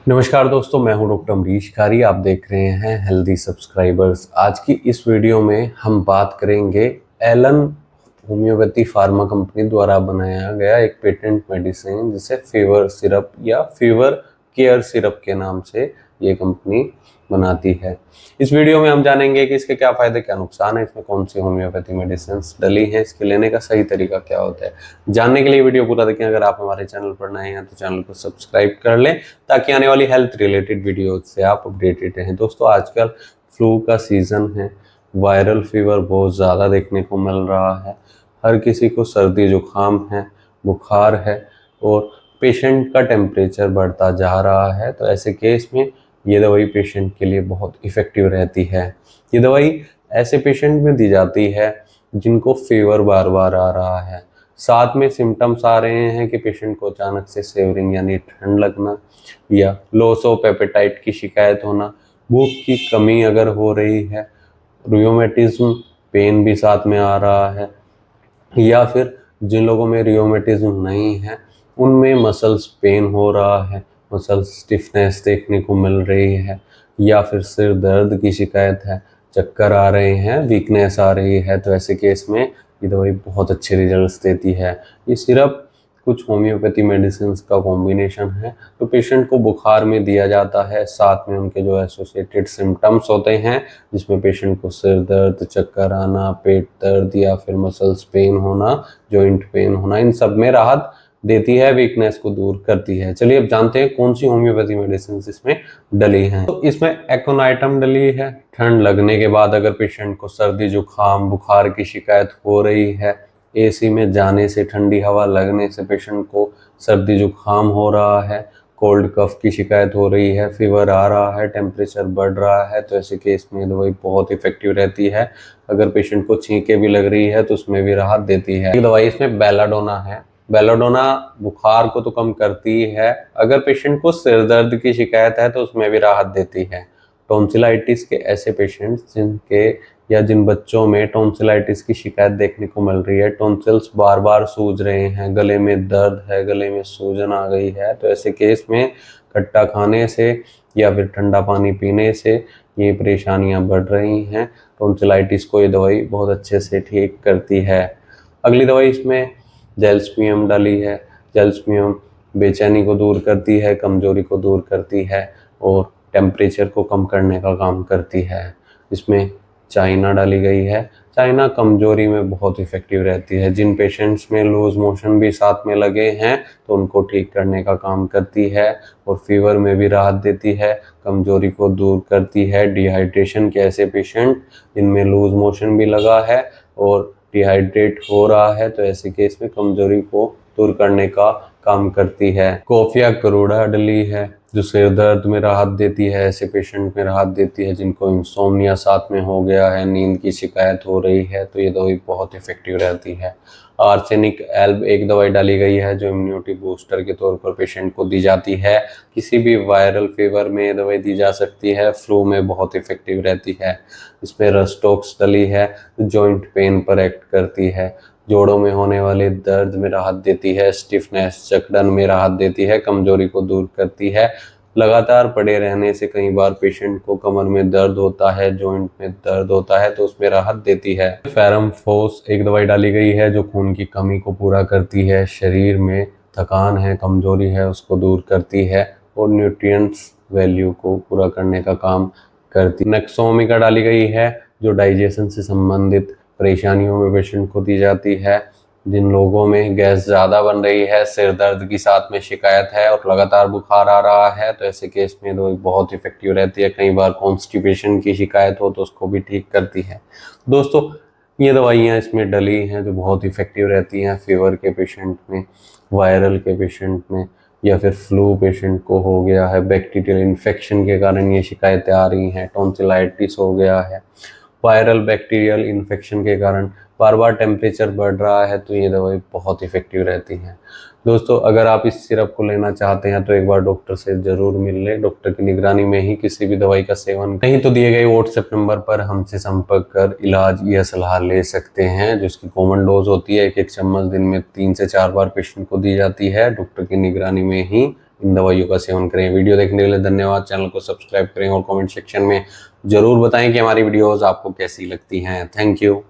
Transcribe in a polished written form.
नमस्कार दोस्तों, मैं हूं डॉक्टर अमरीश खारी। आप देख रहे हैं हेल्दी सब्सक्राइबर्स। आज की इस वीडियो में हम बात करेंगे एलन होम्योपैथी फार्मा कंपनी द्वारा बनाया गया एक पेटेंट मेडिसिन जिसे फीवर सिरप या फीवर केयर सिरप के नाम से ये कंपनी बनाती है। इस वीडियो में हम जानेंगे कि इसके क्या फायदे क्या नुकसान है, इसमें कौन सी होम्योपैथी मेडिसिन डली हैं, इसके लेने का सही तरीका क्या होता है। जानने के लिए वीडियो पूरा देखें। अगर आप हमारे चैनल पर नए हैं तो चैनल को सब्सक्राइब कर लें ताकि आने वाली हेल्थ रिलेटेड वीडियो से आप अपडेटेड रहें। दोस्तों, आजकल फ्लू का सीजन है, वायरल फीवर बहुत ज़्यादा देखने को मिल रहा है। हर किसी को सर्दी जुकाम है, बुखार है और पेशेंट का टेम्परेचर बढ़ता जा रहा है। तो ऐसे केस में ये दवाई पेशेंट के लिए बहुत इफ़ेक्टिव रहती है। ये दवाई ऐसे पेशेंट में दी जाती है जिनको फीवर बार बार आ रहा है, साथ में सिम्टम्स आ रहे हैं कि पेशेंट को अचानक से सेवरिंग यानी ठंड लगना या लॉस ऑफ एपेटाइट की शिकायत होना, भूख की कमी अगर हो रही है, रियोमेटिज्म पेन भी साथ में आ रहा है, या फिर जिन लोगों में रियोमेटिज्म नहीं है उनमें मसल्स पेन हो रहा है, मसल्स स्टिफनेस देखने को मिल रही है, या फिर सिर दर्द की शिकायत है, चक्कर आ रहे हैं, वीकनेस आ रही है। तो ऐसे केस में ये दवाई बहुत अच्छे रिजल्ट्स देती है। ये सिरप कुछ होम्योपैथी मेडिसिन का कॉम्बिनेशन है। तो पेशेंट को बुखार में दिया जाता है, साथ में उनके जो एसोसिएटेड सिम्टम्स होते हैं जिसमें पेशेंट को सिर दर्द, चक्कर आना, पेट दर्द या फिर मसल्स पेन होना, जॉइंट पेन होना, इन सब में राहत देती है, वीकनेस को दूर करती है। चलिए अब जानते हैं कौन सी होम्योपैथी मेडिसिन इसमें डली हैं। तो इसमें एकोनाइटम डली है। ठंड लगने के बाद अगर पेशेंट को सर्दी जुकाम बुखार की शिकायत हो रही है, एसी में जाने से, ठंडी हवा लगने से पेशेंट को सर्दी जुकाम हो रहा है, कोल्ड कफ की शिकायत हो रही है, फीवर आ रहा है, टेम्परेचर बढ़ रहा है, तो ऐसे केस में दवाई बहुत इफेक्टिव रहती है। अगर पेशेंट को छींके भी लग रही है तो उसमें भी राहत देती है। दवाई इसमें बेलाडोना है। बेलाडोना बुखार को तो कम करती है, अगर पेशेंट को सिर दर्द की शिकायत है तो उसमें भी राहत देती है। टॉन्सिलाइटिस के ऐसे पेशेंट्स जिनके या जिन बच्चों में टॉन्सिलाइटिस की शिकायत देखने को मिल रही है, टॉन्सिल्स बार बार सूज रहे हैं, गले में दर्द है, गले में सूजन आ गई है, तो ऐसे केस में खट्टा खाने से या फिर ठंडा पानी पीने से ये परेशानियां बढ़ रही हैं। टॉन्सिलाइटिस को ये दवाई बहुत अच्छे से ठीक करती है। अगली दवाई इसमें जेल्समियम डाली है। जेल्समियम बेचैनी को दूर करती है, कमजोरी को दूर करती है और टेम्परेचर को कम करने का काम करती है। इसमें चाइना डाली गई है। चाइना कमजोरी में बहुत इफेक्टिव रहती है। जिन पेशेंट्स में लूज मोशन भी साथ में लगे हैं तो उनको ठीक करने का काम करती है और फीवर में भी राहत देती है, कमजोरी को दूर करती है। डिहाइड्रेशन के ऐसे पेशेंट जिनमें लूज मोशन भी लगा है और डिहाइड्रेट हो रहा है, तो ऐसे केस में कमजोरी को दूर करने का काम करती है। कोफिया करोड़ा डली है जो सिर दर्द में राहत देती है, ऐसे पेशेंट में राहत देती है जिनको इंसोम्निया साथ में हो गया है, नींद की शिकायत हो रही है, तो ये दवाई बहुत इफेक्टिव रहती है। आर्सेनिक एल्ब एक दवाई डाली गई है जो इम्यूनिटी बूस्टर के तौर पर पेशेंट को दी जाती है। किसी भी वायरल फीवर में ये दवाई दी जा सकती है, फ्लू में बहुत इफेक्टिव रहती है। इसमें रस्टोक्स डली है जो जॉइंट पेन पर एक्ट करती है, जोड़ों में होने वाले दर्द में राहत देती है, स्टिफनेस जकड़न में राहत देती है, कमजोरी को दूर करती है। लगातार पड़े रहने से कई बार पेशेंट को कमर में दर्द होता है, जॉइंट में दर्द होता है, तो उसमें राहत देती है। फेरम फोस एक दवाई डाली गई है जो खून की कमी को पूरा करती है, शरीर में थकान है, कमजोरी है, उसको दूर करती है और न्यूट्रिएंट्स वैल्यू को पूरा करने का काम करती है। नेक्सोमिका डाली गई है जो डाइजेशन से संबंधित परेशानियों में पेशेंट को दी जाती है। जिन लोगों में गैस ज़्यादा बन रही है, सिर दर्द की साथ में शिकायत है और लगातार बुखार आ रहा है, तो ऐसे केस में दवाई बहुत इफेक्टिव रहती है। कई बार कॉन्स्टिपेशन की शिकायत हो तो उसको भी ठीक करती है। दोस्तों, ये दवाइयाँ इसमें डली हैं जो बहुत इफेक्टिव रहती हैं फीवर के पेशेंट में, वायरल के पेशेंट में, या फिर फ्लू पेशेंट को हो गया है, बैक्टीरियल इन्फेक्शन के कारण ये शिकायतें आ रही हैं, टॉन्सिलाइटिस हो गया है, वायरल बैक्टीरियल इन्फेक्शन के कारण बार बार टेम्परेचर बढ़ रहा है, तो ये दवाई बहुत इफेक्टिव रहती है। दोस्तों, अगर आप इस सिरप को लेना चाहते हैं तो एक बार डॉक्टर से ज़रूर मिल लें। डॉक्टर की निगरानी में ही किसी भी दवाई का सेवन, नहीं तो दिए गए व्हाट्सएप नंबर पर हमसे संपर्क कर इलाज या सलाह ले सकते हैं। जो इसकी कॉमन डोज होती है, 1-1 चम्मच दिन में 3 से 4 बार पेशेंट को दी जाती है। डॉक्टर की निगरानी में ही इन दवाइयों का सेवन करें। वीडियो देखने के लिए धन्यवाद। चैनल को सब्सक्राइब करें और कमेंट सेक्शन में ज़रूर बताएं कि हमारी वीडियोस आपको कैसी लगती हैं। Thank you.